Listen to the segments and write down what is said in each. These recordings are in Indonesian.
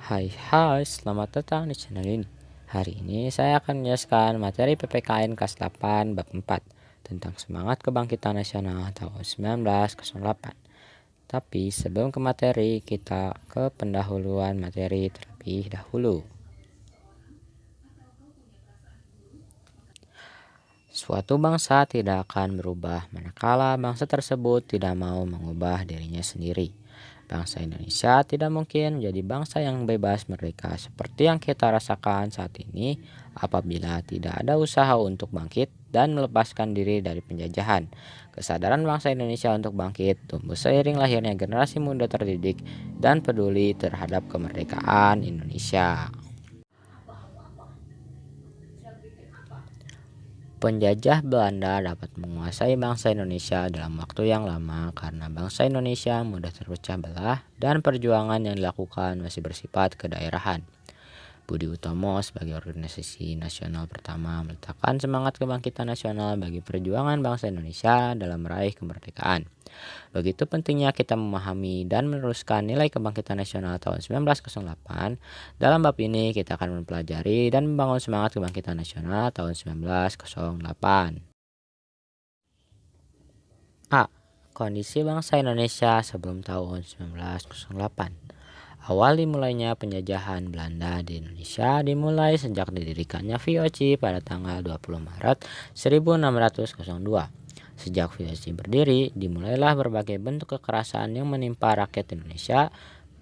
Hai, selamat datang di channel ini. Hari ini saya akan menjelaskan materi PPKN kelas 8 bab 4 tentang semangat kebangkitan nasional tahun 1908. Tapi sebelum ke materi, kita ke pendahuluan materi terlebih dahulu. Suatu bangsa tidak akan berubah manakala bangsa tersebut tidak mau mengubah dirinya sendiri. Bangsa Indonesia tidak mungkin menjadi bangsa yang bebas merdeka seperti yang kita rasakan saat ini apabila tidak ada usaha untuk bangkit dan melepaskan diri dari penjajahan. Kesadaran bangsa Indonesia untuk bangkit tumbuh seiring lahirnya generasi muda terdidik dan peduli terhadap kemerdekaan Indonesia. Penjajah Belanda dapat menguasai bangsa Indonesia dalam waktu yang lama karena bangsa Indonesia mudah terpecah belah dan perjuangan yang dilakukan masih bersifat kedaerahan. Budi Utomo sebagai organisasi nasional pertama meletakkan semangat kebangkitan nasional bagi perjuangan bangsa Indonesia dalam meraih kemerdekaan. Begitu pentingnya kita memahami dan meneruskan nilai kebangkitan nasional tahun 1908. Dalam bab ini kita akan mempelajari dan membangun semangat kebangkitan nasional tahun 1908. A. Kondisi bangsa Indonesia sebelum tahun 1908. Awal dimulainya penjajahan Belanda di Indonesia dimulai sejak didirikannya VOC pada tanggal 20 Maret 1602. Sejak VOC berdiri, dimulailah berbagai bentuk kekerasan yang menimpa rakyat Indonesia.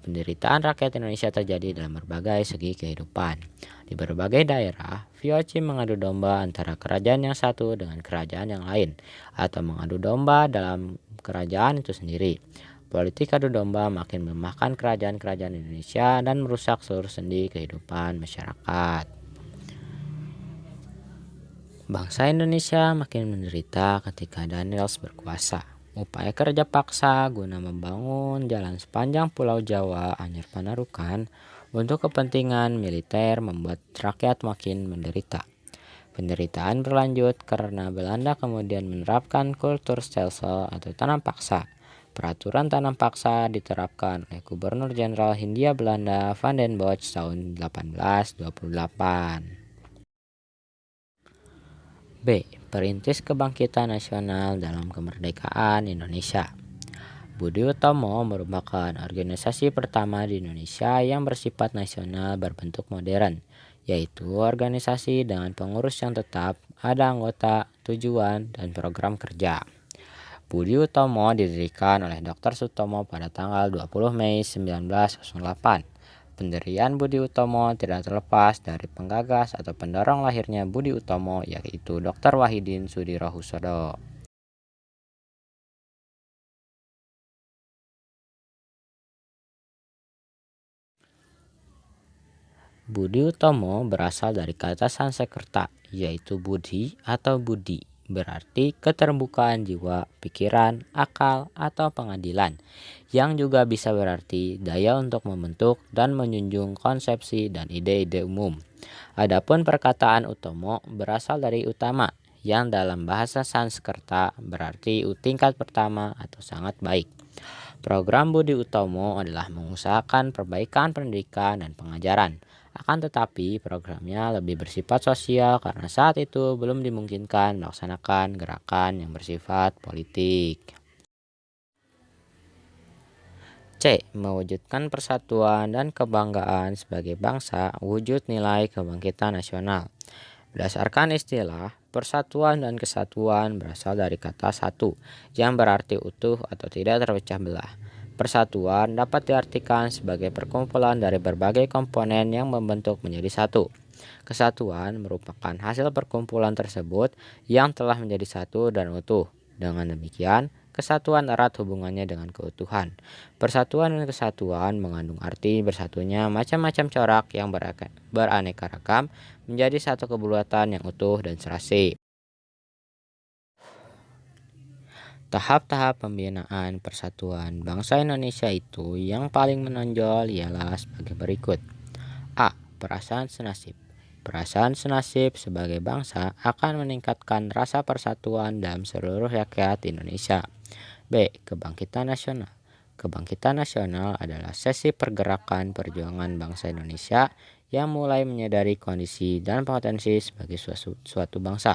Penderitaan rakyat Indonesia terjadi dalam berbagai segi kehidupan. Di berbagai daerah, VOC mengadu domba antara kerajaan yang satu dengan kerajaan yang lain, atau mengadu domba dalam kerajaan itu sendiri. Politik adu domba makin melemahkan kerajaan-kerajaan Indonesia dan merusak seluruh sendi kehidupan masyarakat. Bangsa Indonesia makin menderita ketika Daniels berkuasa. Upaya kerja paksa guna membangun jalan sepanjang Pulau Jawa Anyer Panarukan untuk kepentingan militer membuat rakyat makin menderita. Penderitaan berlanjut karena Belanda kemudian menerapkan kultur stelsel atau tanam paksa. Peraturan tanam paksa diterapkan oleh Gubernur Jenderal Hindia Belanda Van den Bosch tahun 1828. B. Perintis kebangkitan nasional dalam kemerdekaan Indonesia. Budi Utomo merupakan organisasi pertama di Indonesia yang bersifat nasional berbentuk modern, yaitu organisasi dengan pengurus yang tetap, ada anggota, tujuan, dan program kerja. Budi Utomo didirikan oleh Dr. Sutomo pada tanggal 20 Mei 1908. Pendirian Budi Utomo tidak terlepas dari penggagas atau pendorong lahirnya Budi Utomo, yaitu Dr. Wahidin Sudirohusodo. Budi Utomo berasal dari kata Sanskerta, yaitu Budi atau Budi, berarti keterbukaan jiwa, pikiran, akal, atau pengadilan, yang juga bisa berarti daya untuk membentuk dan menjunjung konsepsi dan ide-ide umum. Adapun perkataan Utomo berasal dari utama, yang dalam bahasa Sanskerta berarti tingkat pertama atau sangat baik. Program Budi Utomo adalah mengusahakan perbaikan pendidikan dan pengajaran. Akan tetapi programnya lebih bersifat sosial karena saat itu belum dimungkinkan melaksanakan gerakan yang bersifat politik. C. Mewujudkan persatuan dan kebanggaan sebagai bangsa, wujud nilai kebangkitan nasional. Berdasarkan istilah, persatuan dan kesatuan berasal dari kata satu, yang berarti utuh atau tidak terpecah belah. Persatuan dapat diartikan sebagai perkumpulan dari berbagai komponen yang membentuk menjadi satu. Kesatuan merupakan hasil perkumpulan tersebut yang telah menjadi satu dan utuh. Dengan demikian, kesatuan erat hubungannya dengan keutuhan. Persatuan dan kesatuan mengandung arti bersatunya macam-macam corak yang beraneka ragam menjadi satu kebutuhan yang utuh dan serasi. Tahap-tahap pembinaan persatuan bangsa Indonesia itu yang paling menonjol ialah sebagai berikut. A. Perasaan senasib. Perasaan senasib sebagai bangsa akan meningkatkan rasa persatuan dalam seluruh rakyat Indonesia. B. Kebangkitan nasional. Kebangkitan Nasional adalah sesi pergerakan perjuangan bangsa Indonesia yang mulai menyadari kondisi dan potensi sebagai suatu bangsa.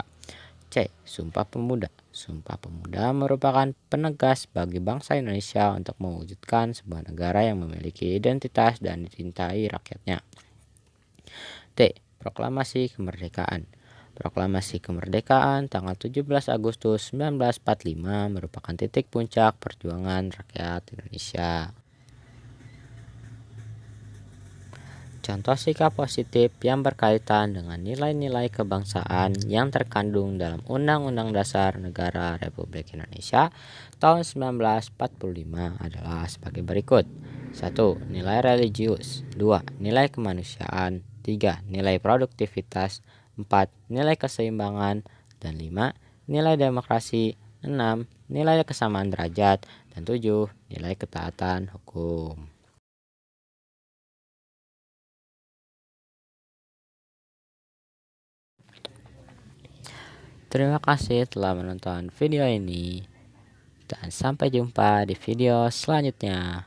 C. Sumpah Pemuda. Sumpah Pemuda merupakan penegas bagi bangsa Indonesia untuk mewujudkan sebuah negara yang memiliki identitas dan dicintai rakyatnya. D. Proklamasi Kemerdekaan. Proklamasi Kemerdekaan tanggal 17 Agustus 1945 merupakan titik puncak perjuangan rakyat Indonesia. Contoh sikap positif yang berkaitan dengan nilai-nilai kebangsaan yang terkandung dalam Undang-Undang Dasar Negara Republik Indonesia tahun 1945 adalah sebagai berikut. 1. Nilai religius. 2. Nilai kemanusiaan. 3. Nilai produktivitas. 4. Nilai keseimbangan. Dan 5. Nilai demokrasi. 6. Nilai kesamaan derajat. Dan 7. Nilai ketaatan hukum. Terima kasih telah menonton video ini dan sampai jumpa di video selanjutnya.